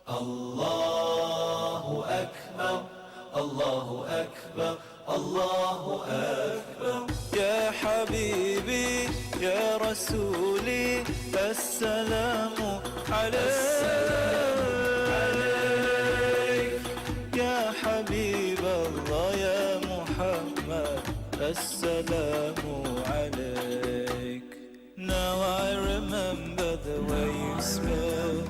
Allahu Akbar, Allahu Akbar, Allahu Akbar. Ya Habibi, Ya Rasuli, Assalamu alayk. Ya Habib Allah, Ya Muhammad, Assalamu alayk. Now I remember the way you spoke.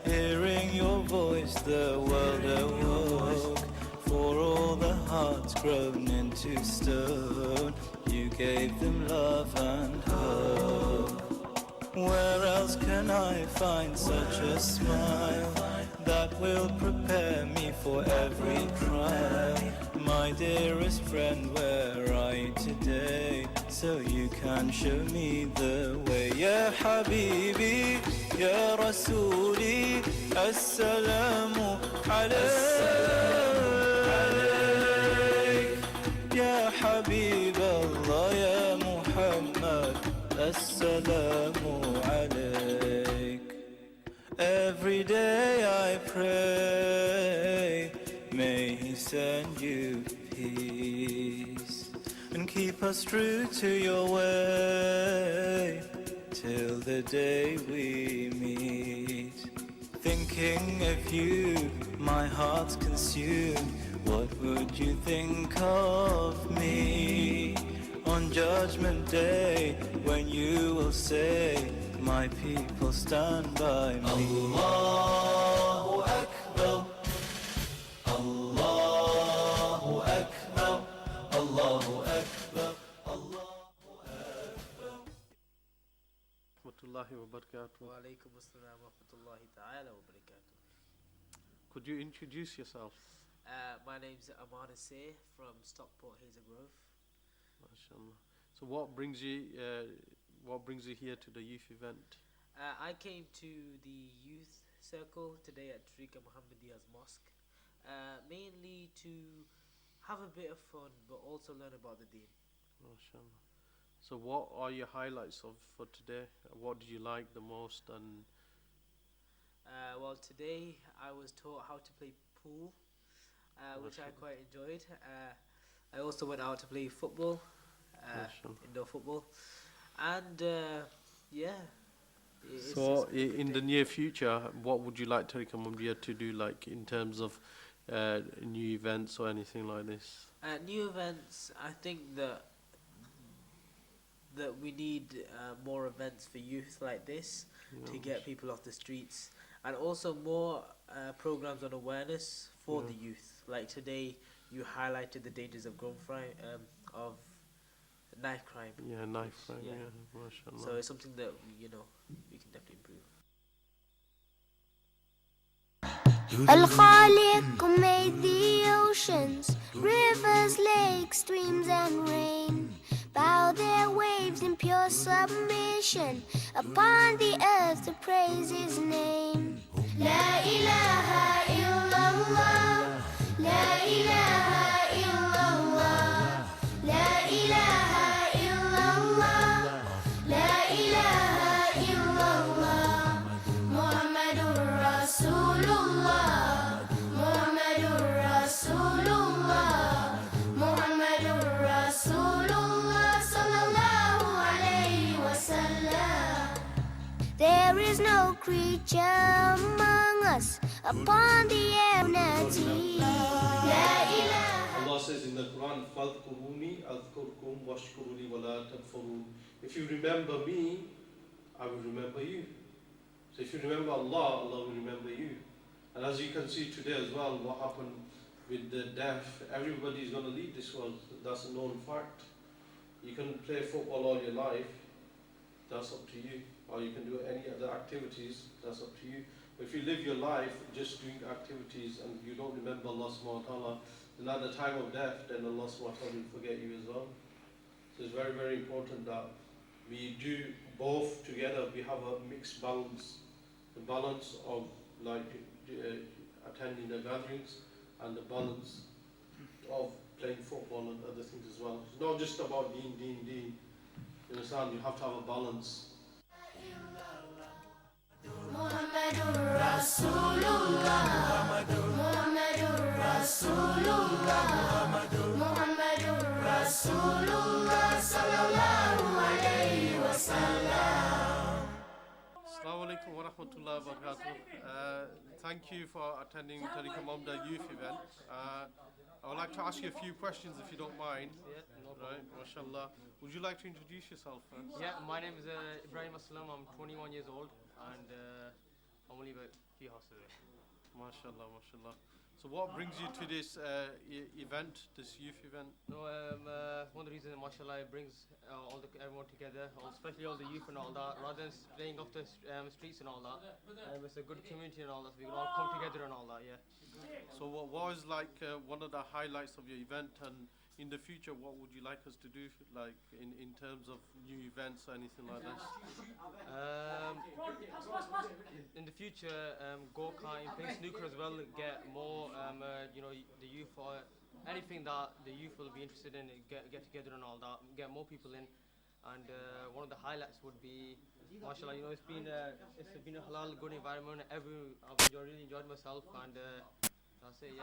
Hearing your voice, the world awoke. For all the hearts grown into stone, you gave them love and hope. Where else can I find such a smile that will prepare me for every trial? My dearest friend, where are you today? So you can show me the way. Ya Habibi, Ya Rasuli, Assalamu alayk. Ya Habib Allah, Ya Muhammad, Assalamu alayk. Every day I pray, may He send you peace and keep us true to your way till the day we meet. Thinking of you, my heart's consumed. What would you think of me on Judgment Day when you will say, my people stand by me? Allahu Akbar, Allahu Akbar, Allahu Akbar, Allahu Akbar. Rahmatullahi wa barakatuh. Wa alaikum assalam wa rahmatullahi ta'ala wa barakatuh. Could you introduce yourself? My name's Aman Asir from Stockport, Hazel Grove. MashaAllah. So what brings you here to the youth event? I came to the youth circle today at Tareeqah Muhammadiyah's mosque, mainly to have a bit of fun but also learn about the deen. MashaAllah. So what are your highlights for today? What did you like the most? And well, today I was taught how to play pool, which I quite enjoyed. I also went out to play football, indoor football, and yeah. So in the near future, what would you like Tareeqah Muhammadiyah to do, like in terms of new events or anything like this? New events, I think that we need more events for youth like this to get people off the streets, and also more programs on awareness for the youth. Like today, you highlighted the dangers of of knife crime. Yeah, knife crime. Yeah, mashallah. So it's something that we can definitely improve. Al-Khaliq made the oceans, rivers, lakes, streams and rain bow their waves in pure submission upon the earth to praise His name. La ilaha illallah, la ilaha illallah, la ilaha illallah, la ilaha illallah, Muhammadur Rasulullah, Muhammadur Rasulullah, Muhammadur Rasulullah, sallallahu alayhi wa sallam. There is no creature among us upon the enmity. La ilaha. Allah says in the Quran, فَاذْكُرُونِي أَذْكُرْكُمْ وَاشْكُرُوا لِي وَلَا تَكْفُرُونَ. If you remember me, I will remember you. So if you remember Allah, Allah will remember you. And as you can see today as well, what happened with the deaf, everybody is going to leave this world. That's a known fact. You can play football all your life, that's up to you. Or you can do any other activities, that's up to you. But if you live your life just doing activities and you don't remember Allah subhanahu wa ta'ala, then at the time of death, then Allah subhanahu wa ta'ala will forget you as well. So it's very, very important that we do both together. We have a mixed balance. The balance of like attending the gatherings and the balance of playing football and other things as well. It's not just about deen. You understand? You have to have a balance. Muhammadur Rasulullah, Muhammadur Rasulullah, Muhammadur Rasulullah sallallahu alayhi wa sallam. Assalamu alaikum wa rahmatullahi wa barakatuh. Thank you for attending Tareeqah Muhammadiyah youth event. I would like to ask you a few questions if you don't mind. Yeah, no problem. Right, mashallah. Would you like to introduce yourself first? Yeah, my name is Ibrahim Aslam. I'm 21 years old and I'm only about a few houses away. Mashallah, mashallah. So what brings you to this event, this youth event? No, one of the reasons, mashallah, it brings everyone together, especially all the youth and all that, rather than playing off the streets and all that. It's a good community and all that, so we can all come together and all that, yeah. So what was like one of the highlights of your event, and in the future what would you like us to do, like in terms of new events or anything like that? In the future, go-karting, play snooker as well, get more, the youth, or anything that the youth will be interested in, get together and all that, get more people in. And one of the highlights would be, mashallah, it's been a halal, good environment. I've really enjoyed myself, and that's it, yeah.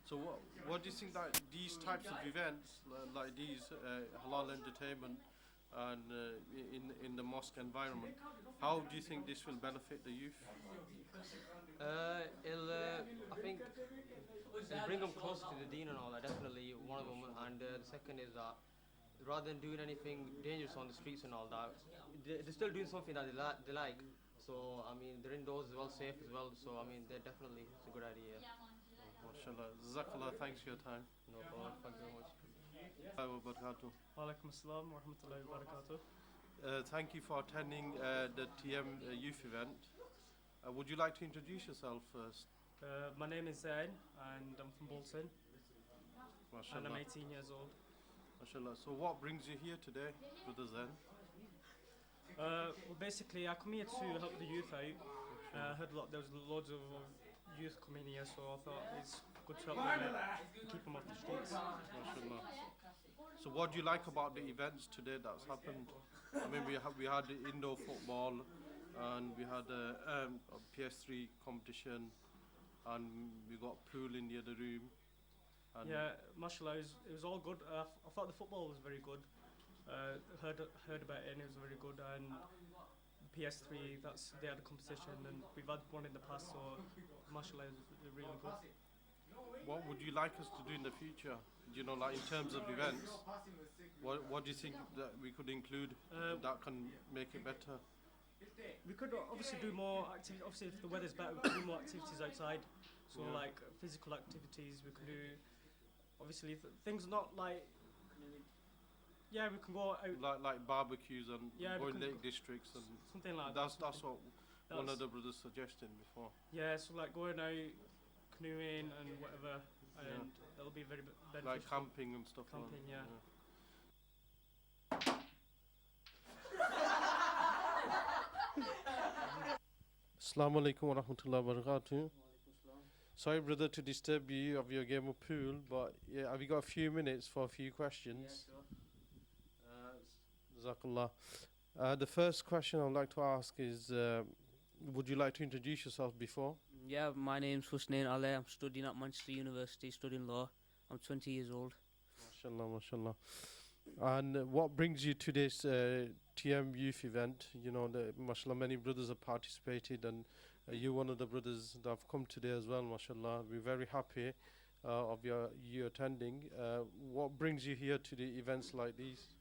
So what do you think that these types of events, like these halal entertainment and in the mosque environment, how do you think this will benefit the youth? I think it'll bring them closer to the deen and all that, definitely one of them. And the second is that rather than doing anything dangerous on the streets and all that, they're still doing something that they like. So, I mean, they're indoors as well, safe as well. So, I mean, it's a good idea. MashaAllah. Jazakallah, thanks for your time. No problem, thank you very much. Wa alaikum assalam wa rahmatullahi wa barakatuh. Thank you for attending the TM youth event. Would you like to introduce yourself first? My name is Zain and I'm from Bolton and I'm MashaAllah. 18 years old. MashaAllah. So what brings you here today, Brother Zain? Well, basically, I come here to help the youth out. I heard there was loads of youth coming here, so I thought it's good to help them out, keep them off the streets. MashaAllah. So what do you like about the events today that's happened? I mean, we had the indoor football, and we had a PS3 competition, and we got pool in the other room. And Yeah, mashallah, it was all good. I thought the football was very good. Heard about it and it was very good. And the PS3, they had a competition, and we've had one in the past, so mashallah, it was really good. what would you like us to do in the future? Like in terms of events, what do you think that we could include that can make it better? We could obviously do more activities. Obviously, if the weather's better, we could do more activities outside. So, Yeah. like physical activities, we could do. Obviously, things not like. Yeah, we can go out. Like barbecues and Yeah, we going can lake go- districts and Something like that's that. what one of the brothers suggested before. Yeah, so like going out, canoeing and whatever, and that'll be very beneficial. Like camping and stuff Camping, like yeah. Assalamu alaikum wa rahmatullahi wa barakatuh. Sorry, brother, to disturb you of your game of pool, but yeah, have you got a few minutes for a few questions? Jazakallah. The first question I'd like to ask is, would you like to introduce yourself before? Yeah, my name's Husnain Ali. I'm studying at Manchester University, studying law. I'm 20 years old. MashaAllah, mashallah. And what brings you to this TM youth event? Mashallah, many brothers have participated, and you're one of the brothers that have come today as well, mashallah. We're very happy of you attending. What brings you here to the events like these?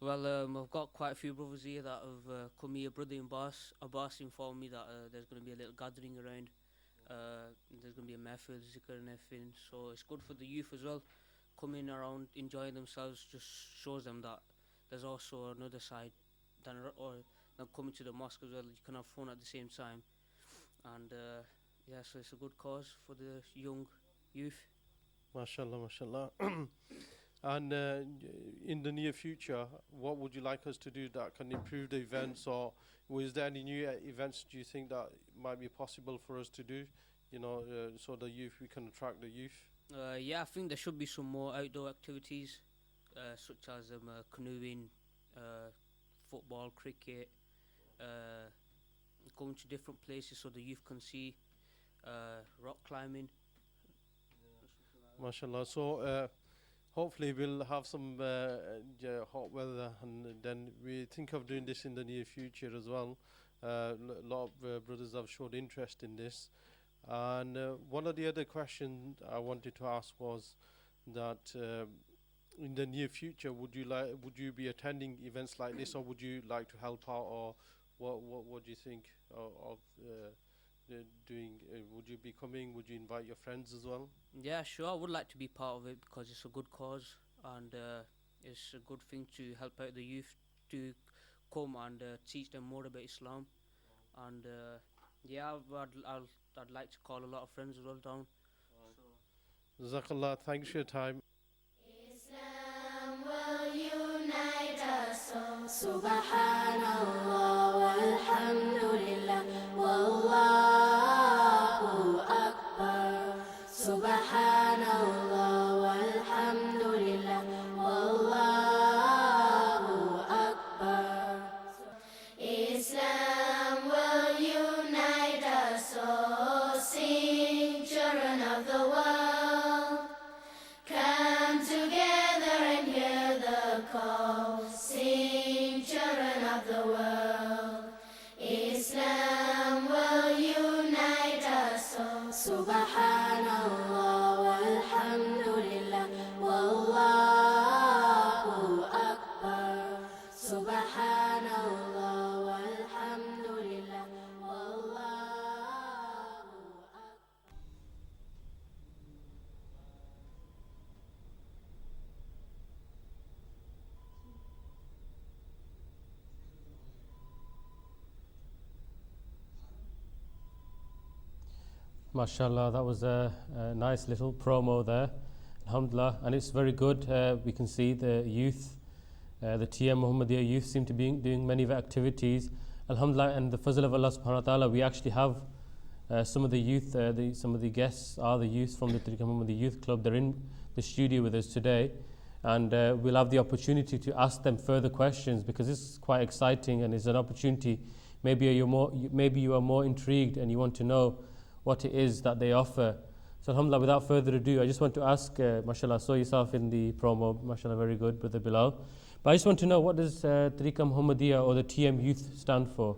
Well, I've got quite a few brothers here that have come here. Brother Abbas informed me that there's going to be a little gathering around. There's going to be a method, zikr and everything. So it's good for the youth as well. Coming around, enjoying themselves, just shows them that there's also another side than coming to the mosque as well. You can have fun at the same time. And yeah, so it's a good cause for the young youth. MashaAllah, mashallah. And in the near future, what would you like us to do that can improve the events, or is there any new events do you think that might be possible for us to do, so we can attract the youth? Yeah, I think there should be some more outdoor activities, such as canoeing, football, cricket, going to different places so the youth can see rock climbing. MashaAllah. So hopefully we'll have some hot weather, and then we think of doing this in the near future as well. A lot of brothers have showed interest in this. And one of the other questions I wanted to ask was that in the near future, would you be attending events like this, or would you like to help out, or what do you think of doing? Would you be coming? Would you invite your friends as well? Yeah, sure, I would like to be part of it because it's a good cause, and it's a good thing to help out the youth to come and teach them more about Islam. And yeah, I'd like to call a lot of friends as well down. Jazakallah, thanks for your time. Islam will unite us all. Subhanallah walhamdulillah wallahu akbar. Subhanallah walhamdulillah wallahu akbar. Islam will unite us all. Sing, children of the world, come together and hear the call. Sing, children of the world, Islam will unite us all. Subhanallah walhamdulillah wallahu akbar. Subhanallah walhamdulillah wallahu akbar. MashaAllah, that was a nice little promo there. Alhamdulillah, and it's very good. We can see the youth, the TM Muhammadiyah youth seem to be doing many of the activities. Alhamdulillah, and the fazl of Allah subhanahu wa ta'ala, we actually have some of the youth, some of the guests are the youth from the Tareeqah Muhammadiyah Youth Club. They're in the studio with us today, and we'll have the opportunity to ask them further questions because this is quite exciting and it's an opportunity. Maybe you are more intrigued and you want to know what it is that they offer. So alhamdulillah, without further ado, I just want to ask, mashallah, I saw yourself in the promo, mashallah, very good, Brother Bilal. But I just want to know, what does Tareeqah Muhammadiyah or the TM Youth stand for?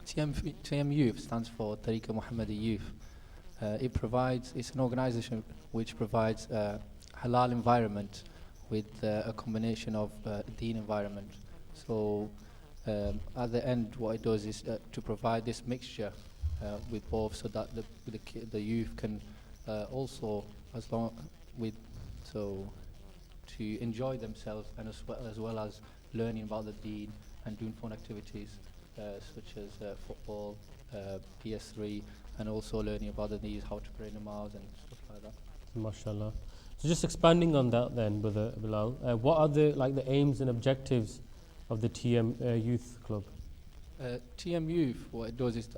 TM Youth stands for Tareeqah Muhammadiyah Youth. It's an organization which provides a halal environment with a combination of deen environment. So at the end, what it does is to provide this mixture with both, so that the youth can also, to enjoy themselves, and as well as learning about the deen and doing fun activities such as football, PS3, and also learning about the knees, how to pray namaz and stuff like that. MashaAllah. So just expanding on that then, Brother Bilal, what are the aims and objectives of the TM Youth Club? TM Youth, what it does is,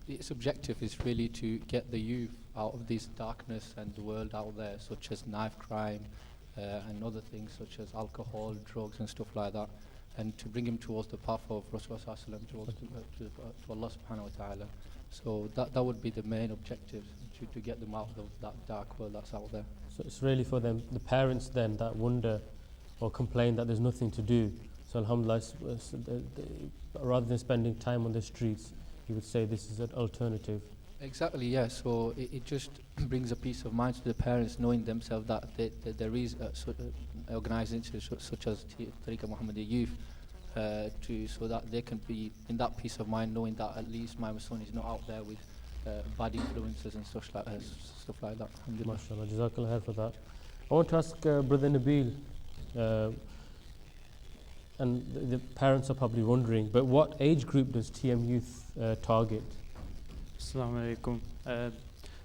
its objective is really to get the youth out of this darkness and the world out there, such as knife crime and other things such as alcohol, drugs and stuff like that, and to bring him towards the path of Rasulullah towards to Allah subhanahu wa ta'ala. So that would be the main objective, to get them out of that dark world that's out there. So it's really for them, the parents then, that wonder or complain that there's nothing to do. So alhamdulillah, rather than spending time on the streets, you would say this is an alternative. Exactly, yeah. So it just brings a peace of mind to the parents, knowing themselves that there is organizations such as Tareeqah Muhammadiyah Youth, so that they can be in that peace of mind, knowing that at least my son is not out there with bad influences and stuff like that. MashaAllah, Jazakallah khair for that. I want to ask Brother Nabil, and the parents are probably wondering, but what age group does TM Youth target? Assalamu alaikum.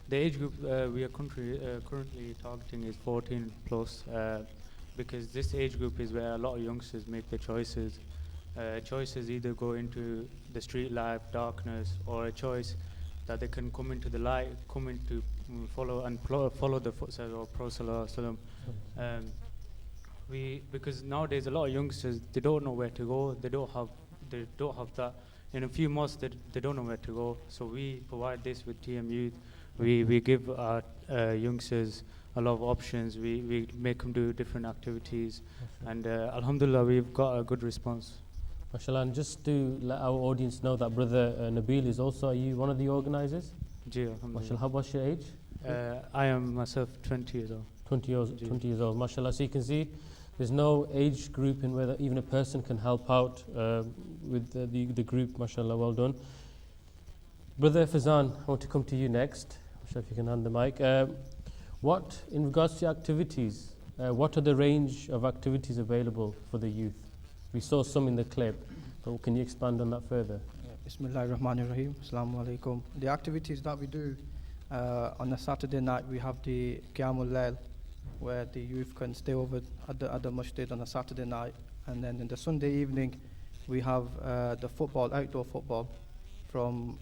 The age group we are currently targeting is 14 plus, because this age group is where a lot of youngsters make their choices. Choices either go into the street life, darkness, or a choice that they can come into the light, come into follow the footsteps of Prophet Sallallahu Alaihi Wasallam. because nowadays a lot of youngsters, they don't know where to go. They don't have that. In a few months, they don't know where to go. So we provide this with TM Youth. We give our youngsters a lot of options. We make them do different activities, and alhamdulillah, we've got a good response. MashaAllah, and just to let our audience know that Brother Nabil is also, are you one of the organizers? Ji, alhamdulillah. MashaAllah, what's your age? I am myself 20 years old. 20 years old, MashaAllah. So you can see there's no age group in where even a person can help out with the group, MashaAllah, well done. Brother Fazan, I want to come to you next. I'm sure if you can hand the mic. In regards to activities, what are the range of activities available for the youth? We saw some in the clip, but can you expand on that further? Bismillahirrahmanirrahim. Assalamu alaikum. The activities that we do on a Saturday night, we have the Qiyamul Layl, where the youth can stay over at the masjid on a Saturday night. And then in the Sunday evening, we have the football, outdoor football, from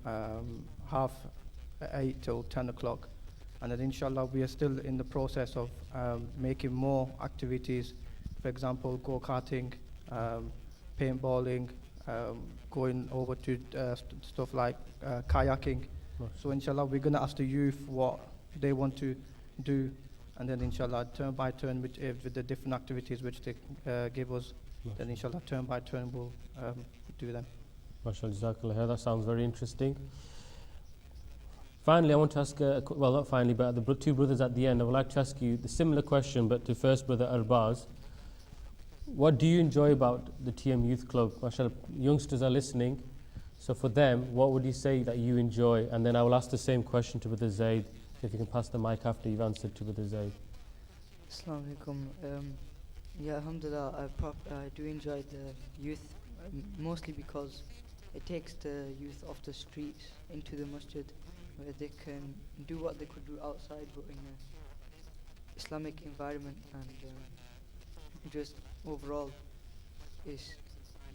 8:30 till 10 o'clock. And then inshallah, we are still in the process of making more activities. For example, go-karting, paintballing, going over to stuff like kayaking. So inshallah, we're going to ask the youth what they want to do, and then inshallah, turn by turn with the different activities which they give us, then inshallah, turn by turn we'll do them. MashaAllah, Jazakallah khair. That sounds very interesting. Finally, I want to ask, well, not finally, but the two brothers at the end, I would like to ask you the similar question, but to first Brother Arbaz. What do you enjoy about the TM Youth Club? MashaAllah, youngsters are listening. So for them, what would you say that you enjoy? And then I will ask the same question to Brother Zaid. If you can pass the mic after you've answered to Brother Zaid. Assalamu alaikum. Yeah, alhamdulillah, I do enjoy the youth, mostly because it takes the youth off the streets into the masjid, where they can do what they could do outside, but in an Islamic environment, and just overall is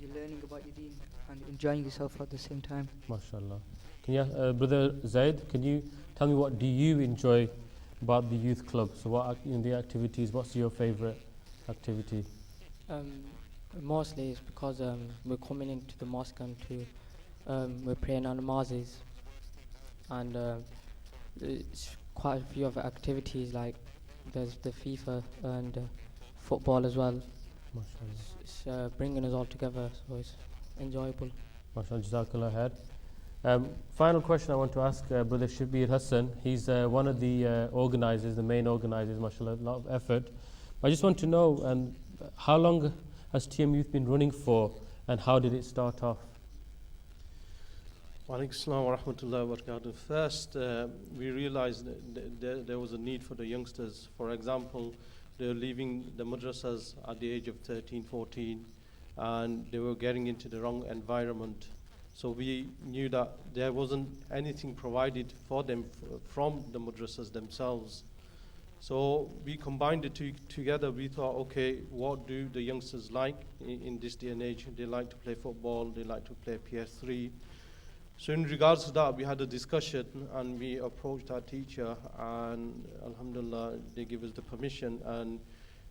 you're learning about your deen and enjoying yourself at the same time. MashaAllah. Can you, Brother Zaid, can you tell me what do you enjoy about the youth club? So what in the activities, what's your favorite activity? Mostly it's because we're coming into the mosque and we're praying our namazes, and it's quite a few of activities, like there's the FIFA and football as well. It's bringing us all together, so it's enjoyable. MashaAllah, Jazakallah khair. Final question I want to ask Brother Shabir Hassan. He's one of the organizers, the main organizers, MashaAllah, a lot of effort. I just want to know, how long has TM Youth been running for, and how did it start off? Wa alaikum assalam wa rahmatullahi wa barakatuh. First, we realized that there was a need for the youngsters. For example, they were leaving the madrasas at the age of 13, 14, and they were getting into the wrong environment. So we knew that there wasn't anything provided for them from the madrasas themselves. So we combined the two together. We thought, okay, what do the youngsters like in this day and age? They like to play football, they like to play PS3. So in regards to that, we had a discussion and we approached our teacher, and alhamdulillah, they gave us the permission. And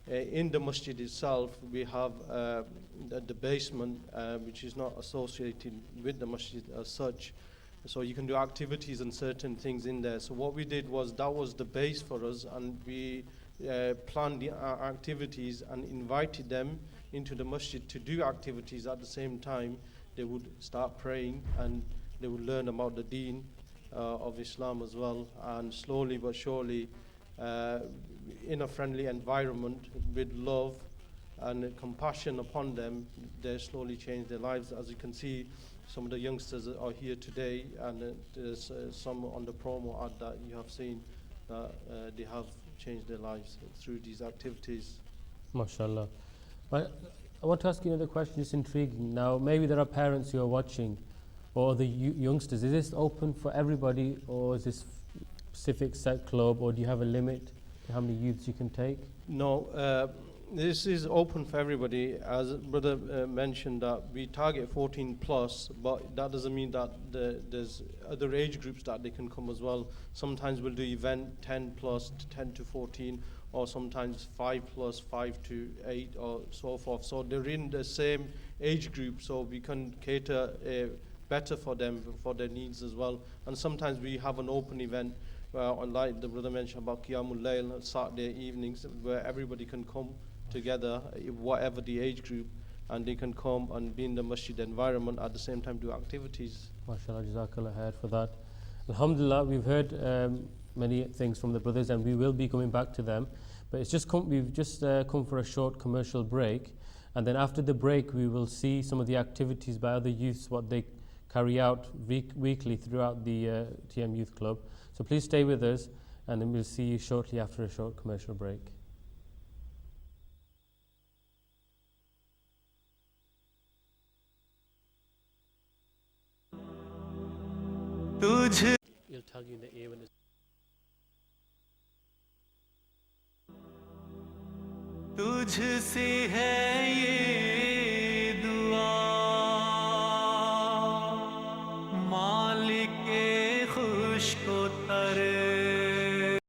in the masjid itself, we have the basement, which is not associated with the masjid as such. So you can do activities and certain things in there. So what we did was, that was the base for us, and we planned the activities and invited them into the masjid to do activities. At the same time, they would start praying and they would learn about the deen of Islam as well. And slowly but surely, in a friendly environment with love and compassion upon them, they slowly change their lives. As you can see, some of the youngsters are here today, and there's some on the promo ad that you have seen that they have changed their lives through these activities. MashaAllah. I want to ask you another question, it's intriguing. Now, maybe there are parents who are watching, or the youngsters. Is this open for everybody, or is this specific set club, or do you have a limit to how many youths you can take? No, this is open for everybody. As brother mentioned, that we target 14 plus, but that doesn't mean that there's other age groups that they can come as well. Sometimes we'll do event 10 plus, 10 to 14, or sometimes 5 plus 5 to 8 or so forth. So they're in the same age group, so we can cater better for them, for their needs as well. And sometimes we have an open event, like the brother mentioned about Qiyamul Layl, Saturday evenings, where everybody can come together, whatever the age group, and they can come and be in the masjid environment at the same time do activities. MashaAllah, Jazakallah khair for that. Alhamdulillah, we've heard many things from the brothers, and we will be coming back to them. But it's just we've just come for a short commercial break, and then after the break we will see some of the activities by other youths, what they carry out weekly throughout the TM Youth Club. So please stay with us, and then we'll see you shortly after a short commercial break. He'll tell you in the ear when it's तुझसे है ये दुआ मालिक खुश को तर